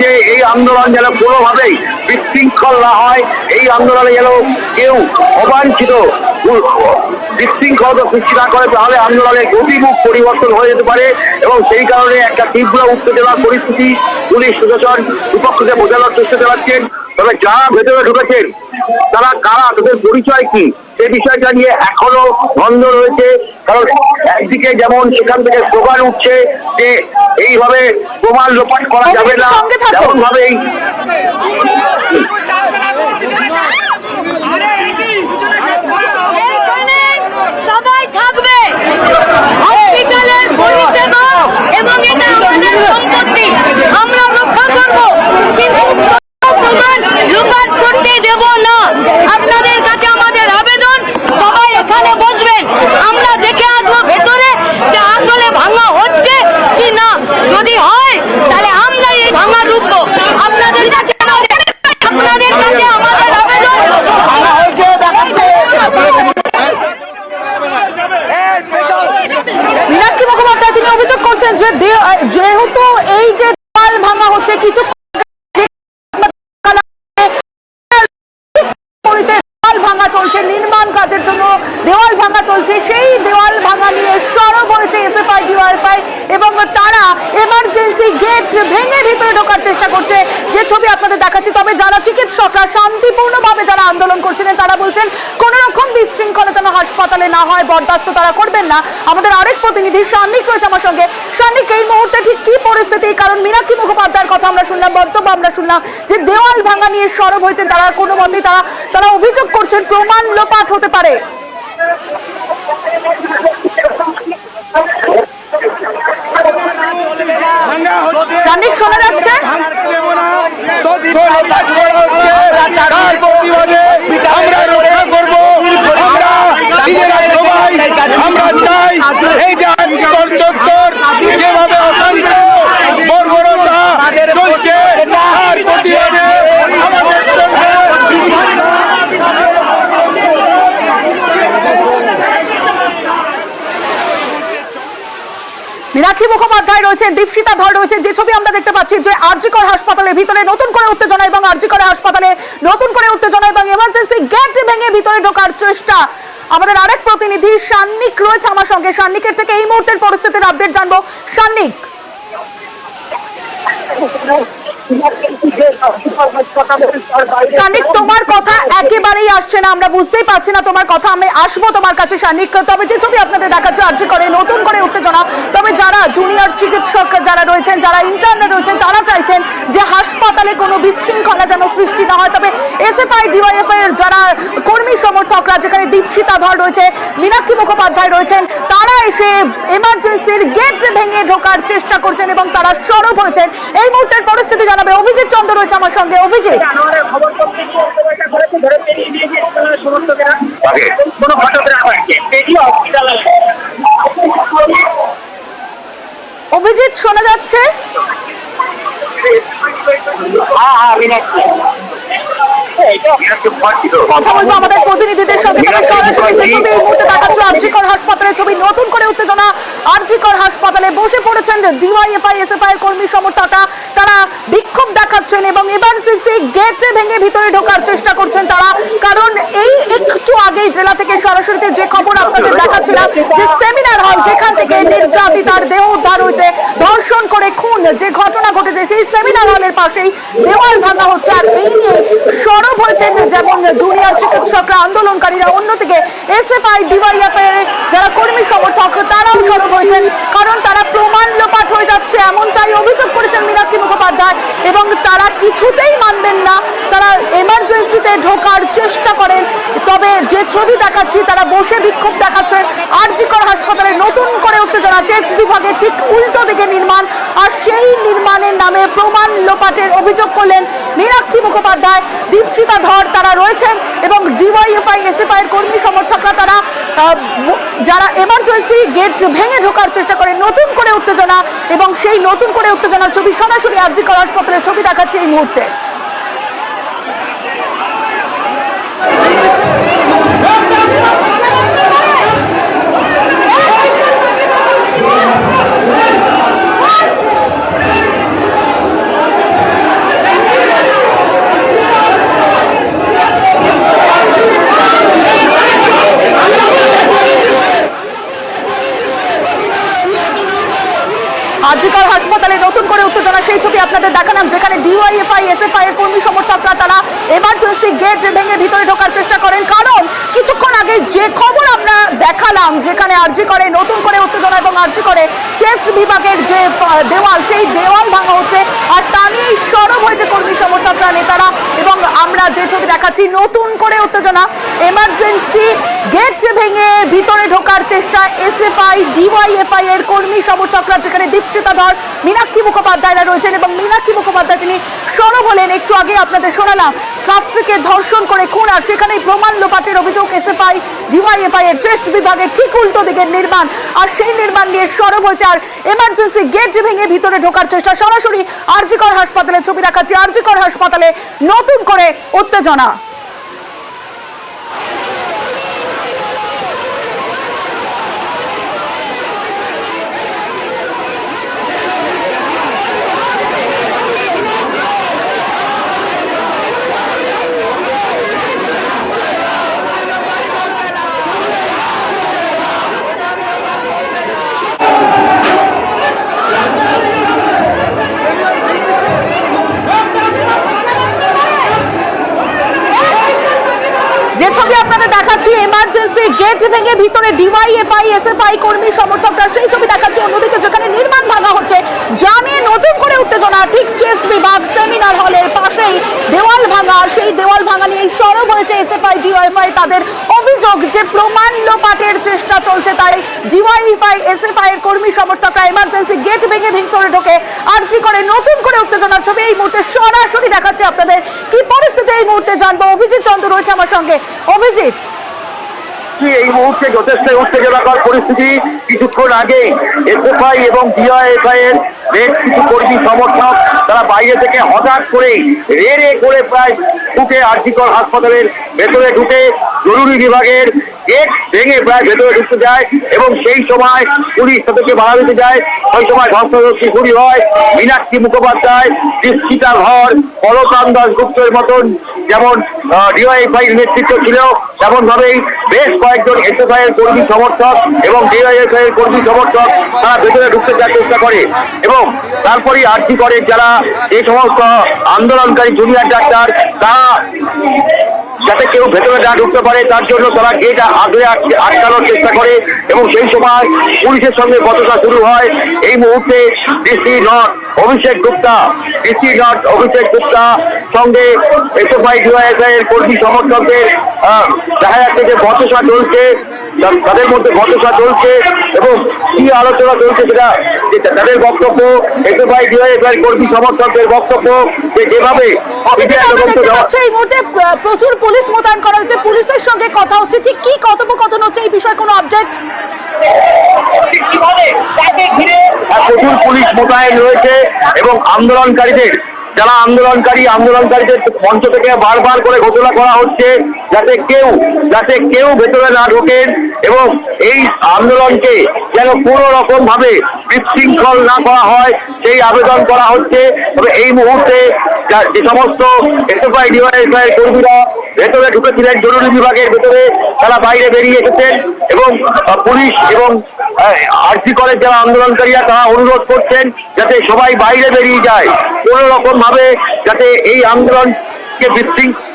যে এই আন্দোলন যেন কোনোভাবেই বিশৃঙ্খল না হয়, এই আন্দোলনে যেন কেউ অবাঞ্ছিত বিশৃঙ্খলতা সৃষ্টি না করে, তাহলে আন্দোলনের গতিমুখ পরিবর্তন হয়ে যেতে পারে। এবং সেই কারণে একটা তীব্র উত্তেজনার পরিস্থিতি পুলিশ প্রশাসন বিপক্ষকে বোঝানোর চেষ্টা চালাচ্ছেন। তবে যারা ভেতরে ঢুকেছেন তারা কারা, তাদের পরিচয় কি, সে বিষয়টা নিয়ে এখনো বন্ধ রয়েছে। কারণ একদিকে যেমন সেখান থেকে স্লোগান উঠছে যে এইভাবে প্রমাণ লোপাট করা যাবে না, তেমন ভাবেই সবাই থাকবে হসপিটালের পরিষেবা এবং এটা আমাদের সম্পত্তি, আমরা রক্ষা করব, কিন্তু প্রমাণ লোপাট করতে দেব না। আপনাদের কাছে আমাদের আবেদন, সবাই এখানে বসবেন, আমরা দেখে আসবো ভেতরে যে আসলে ভাঙা হচ্ছে কি না। যদি হয় তাহলে আমরা এই ভাঙা রুখবো। আপনাদের কাছে আমাদের আবেদন। মীনাক্ষী মুখোপাধ্যায় তিনি অভিযোগ করছেন যে যেহেতু এই যে দেওয়াল ভাঙা হচ্ছে, কিছু দেওয়াল ভাঙা চলছে, নির্মাণ কাজের জন্য দেওয়াল ভাঙা চলছে, সেই দেওয়াল ভাঙা নিয়ে সরব হয়েছে এসএফআই ডিওয়াইএফআই এবং তারা এমার্জেন্সি গেট ভেঙে ভিতরে ঢোকার চেষ্টা করছে, যে ছবি আপনাদের দেখাচ্ছি। তবে যারা চিকিৎসকরা শান্তিপূর্ণভাবে যারা আন্দোলন করছিলেন তারা বলছেন কোন রকম বিশৃঙ্খলা যেন হাসপাতালে না হয়, বরদাস্ত তারা করবেন না। আমাদের আরেক প্রতিনিধি সান্নিক রয়েছে আমার সঙ্গে। সান্নিক, এই মুহূর্তে ঠিক কি পরিস্থিতি? কারণ মীনাক্ষী মুখোপাধ্যায়ের কথা আমরা শুনলাম, বক্তব্য আমরা শুনলাম যে দেওয়াল ভাঙা নিয়ে সরব হয়েছেন তারা, কোনো মতেই তারা অভিযোগ করছেন প্রমাণ লোপাট হতে পারে। সান্নিক, শোনা যাচ্ছে? আমরা চাই এই যে আজকের চত্বর যেভাবে অশান্ত বর্বরতা চলছে তার প্রতিবাদে মীনাক্ষী মুখোপাধ্যায় রয়েছেন, দীপশিতা ধর রয়েছেন। যে ছবি আমরা দেখতে পাচ্ছি যে আরজিকর হাসপাতালের ভিতরে নতুন করে উত্তেজনা এবং আরজিকর হাসপাতালে নতুন করে উত্তেজনা এবং এমার্জেন্সি গেট ভেঙে ভিতরে ঢোকার চেষ্টা। আমাদের আরেক প্রতিনিধি সান্নিক রয়েছে আমার সঙ্গে, সান্নিকের থেকে এই মুহূর্তের পরিস্থিতির আপডেট জানবো। সান্নিক, সান্নিক, তোমার কথা একেবারেই আসছে না, আমরা বুঝতেই পারছি না তোমার কথা। আমি আসবো তোমার কাছে সান্নিক। তবে যে ছবি আপনাদের দেখাচ্ছে আর্জি করে নতুন করে উত্তেজনা। তবে যারা জুনিয়র চিকিৎসক যারা রয়েছেন, যারা ইন্টার্ন রয়েছেন, তারা চাইছেন যে হাসপাতালে কোনো বিশৃঙ্খলা যেন সৃষ্টি না হয়। তবে এসএফআই ডিওয়াইএফআই এর যারা কর্মী সমর্থকরা, যেখানে দীপশিতা ধর রয়েছে, মীনাক্ষী মুখোপাধ্যায় রয়েছেন, তারা এসে এমার্জেন্সির গেট ভেঙে ঢোকার চেষ্টা করছেন এবং তারা সরব হয়েছেন। এই মুহূর্তের পরিস্থিতি জানাবে অভিজিৎ চন্দ্র রয়েছে আমার সঙ্গে। অভিজিৎ, অভিজিৎ শোনা যাচ্ছে? কথা বলবো আমাদের প্রতিনিধিদের সঙ্গে। সরাসরি যে ছবি এই মুহূর্তে দেখাচ্ছ আরজিকর হাসপাতালের ছবি, নতুন করে উত্তেজনা আরজিকর হাসপাতালে। বসে পড়েছেন ডিওয়াইএফআই এসএফআই এর কর্মী সমর্থকরা, তারা বিক্ষোভ দেখাচ্ছেন এবং এমার্জেন্সি গেট ভেঙে ভিতরে ঢোকার চেষ্টা করছেন তারা। কারণ এই একটু আগেই জেলা থেকে সরাসরিতে যে খবর আপনাদের দেখাচ্ছিলাম যে সেমিনার হল যেখান থেকে নির্যাতিতার দেহ উদ্ধার হয়েছে, ধর্ষণ করে খুন যে ঘটনা ঘটেছে, সেই সেমিনার হলের পাশেই দেওয়াল ভাঙা হচ্ছে। আর এই নিয়ে সরব হয়েছেন যেমন জুনিয়র চিকিৎসকরা, আন্দোলনকারীরা, অন্যদিকে এসএফআই ডিওয়াইএফআই এর যারা কর্মী সমর্থক তারাও সরব হয়েছেন, কারণ তারা প্রমাণ লোপাট হয়ে যাচ্ছে এমনটাই অভিযোগ করেছেন মীনাক্ষী মুখোপাধ্যায় এবং তারা কিছুতেই মানবেন না। তারা এমার্জেন্সিতে ঢোকার চেষ্টা করেন। তবে যে ছবি দেখাচ্ছি তারা বসে বিক্ষোভ দেখাচ্ছেন। আরজিকর হাসপাতালে নতুন করে উত্তেজনা, চেস্ট বিভাগে ঠিক উল্টো দিকে নির্মাণ, আর সেই নির্মাণের নামে প্রমাণ লোপাটের অভিযোগ করলেন মীনাক্ষী মুখোপাধ্যায়, দীপশিতা ধর তারা রয়েছেন এবং ডিওয়াইএফআই এসএফআই এর কর্মী সমর্থকরা তারা যারা এমার্জেন্সি গেট ভেঙে ঢোকার চেষ্টা করে। নতুন করে উত্তেজনা এবং সেই নতুন করে উত্তেজনার ছবি সরাসরি আরজিকর হাসপাতালের ছবি দেখাচ্ছে এই মুহূর্তে। এমার্জেন্সি গেট ভেঙে ভিতরে ঢোকার চেষ্টা করেন। কারণ কিছুক্ষণ আগে যে খবর আমরা দেখালাম, যেখানে আরজি করে নতুন করে উত্তেজনা এবং আরজি করে চেস্ট বিভাগের যে দেওয়াল, সেই দেওয়াল ভাঙা হচ্ছে, আর তা নিয়ে সরব হয়েছে কর্মী সমর্থকরা, নেতারা। এবং আমরা যে ছবি দেখাচ্ছি, নতুন করে উত্তেজনা, এমার্জেন্সি গেট ভেঙে ভিতরে ঢোকার চেষ্টা এসএফআই ডিওয়াইএফআই এর কর্মী সমর্থকরা, যেখানে দীপশিতা ধর, মীনাক্ষী মুখোপাধ্যায়রা রয়েছেন। এবং মীনাক্ষী মুখোপাধ্যায় তিনি সরব হলেন। একটু আগে আপনাদের শোনালাম ছাত্রীকে ধর্ষণ করে খুন, আর সেখানেই প্রমাণ লোপাটের অভিযোগ এসএফআই ডিওয়াইএফআই এর চেস্ট বিভাগের ঠিক উল্টো দিকের নির্মাণ, আর সেই নির্মাণ নিয়ে সরব হয়েছে। আর এমার্জেন্সি গেট ভেঙে ভিতরে ঢোকার চেষ্টা। সরাসরি আরজিকর হাসপাতালের ছবি দেখাচ্ছি। আরজিকর হাসপাতালে নতুন করে উত্তেজনা। যে ছবি আপনাদের দেখাচ্ছি, এমার্জেন্সি গেট ভেঙে ভিতরে ডিওয়াইএফআই এসএফআই কর্মী সমর্থকরা, সেই ছবি দেখাচ্ছি। অন্যদিকে যেখানে নির্মাণ ভাঙা হচ্ছে, জানিয়ে নতুন করে উত্তেজনা ঠিক চেস্ট বিভাগ সেমিনার হলের পাশেই দেওয়াল ভাঙা, সেই দেওয়াল ভাঙা নিয়ে সরব হয়েছে এসএফআই ডিওয়াইএফআই। তাদের অভিযোগ যে প্রমাণ লোপাটের চেষ্টা চলছে, তাই ডিওয়াইএফআই এসএফআই এর কর্মী সমর্থকরা এমার্জেন্সি গেট ভেঙে ভিতরে ঢোকে আরজি করে নতুন করে উত্তেজনার ছবি এই মুহূর্তে সরাসরি দেখাচ্ছে আপনাদের। কি পরিস্থিতি এই মুহূর্তে জানবো, অভিজিৎ চন্দ্র রয়েছে আমার সঙ্গে। অভিজিৎ, এই মুহূর্তে যথেষ্ট উত্তেজনাকর পরিস্থিতি। কিছুক্ষণ আগে এসএফআই এবং ডিওয়াইএফআই এর বেশ কিছু কর্মী সমর্থক তারা বাইরে থেকে হঠাৎ করে রেড়ে করে প্রায় ঢুকে আরজিকর হাসপাতালের ভেতরে ঢুকে জরুরি বিভাগের গেট ভেঙে প্রায় ভেতরে ঢুকতে যায়, এবং সেই সময় পুলিশ তাদেরকে বাধা দিতে যায়। ওই সময় ধস্তাধস্তি শুরু হয়। মীনাক্ষী মুখোপাধ্যায়, দীপশিতা ধর, পলকান দাশগুপ্তের মতন যেমন ডিওয়াইএফআই নেতৃত্ব ছিল, তেমন ভাবেই বেশ কয়েকজন এসএফআই এর কর্মী সমর্থক এবং ডিওয়াইএফআই এর কর্মী সমর্থক তারা ভেতরে ঢুকতে যাওয়ার চেষ্টা করে। এবং তারপরেই আরজি করে যারা এই সমস্ত আন্দোলনকারী জুনিয়র ডাক্তার, তারা যাতে কেউ ভেতরে না ঢুকতে পারে তার জন্য তারা গেট আগলে আটকানোর চেষ্টা করে, এবং সেই সময় পুলিশের সঙ্গে বচসা শুরু হয়। এই মুহূর্তে ডিসি নট অভিষেক গুপ্তা সঙ্গে এসএফআই ডিওয়াইএফআই এর কর্মী সমর্থকদের দেখা যাচ্ছে যে বচসা চলছে, তাদের মধ্যে বচসা চলছে। এবং কি আলোচনা চলছে সেটা তাদের বক্তব্য, এসএফআই ডিওয়াইএফআই এর কর্মী সমর্থকদের বক্তব্য, যে যেভাবে এই মুহূর্তে প্রচুর পুলিশ মোতায়েন করা হচ্ছে, পুলিশের সঙ্গে কথা হচ্ছে, ঠিক কি কথোপকথন হচ্ছে এই বিষয়ে কোনো আপডেট? প্রচুর পুলিশ মোতায়েন রয়েছে, এবং আন্দোলনকারীদের মঞ্চ থেকে বারবার করে ঘোষণা করা হচ্ছে যাতে কেউ ভেতরে না ঢোকেন, এবং এই আন্দোলনকে যেন কোনো রকম ভাবে বিশৃঙ্খল না করা হয় সেই আবেদন করা হচ্ছে। তবে এই মুহূর্তে যে সমস্ত এসএফআই ডিওয়াইএফআই এর কর্মীরা ভেতরে ঢুকেছিলেন জরুরি বিভাগের ভেতরে, তারা বাইরে বেরিয়ে এসেছেন, এবং পুলিশ এবং আরজি কলেজ যারা আন্দোলনকারীরা তারা অনুরোধ করছেন যাতে সবাই বাইরে বেরিয়ে যায়, কোনো রকম ভাবে যাতে এই আন্দোলনকে বিশৃঙ্খল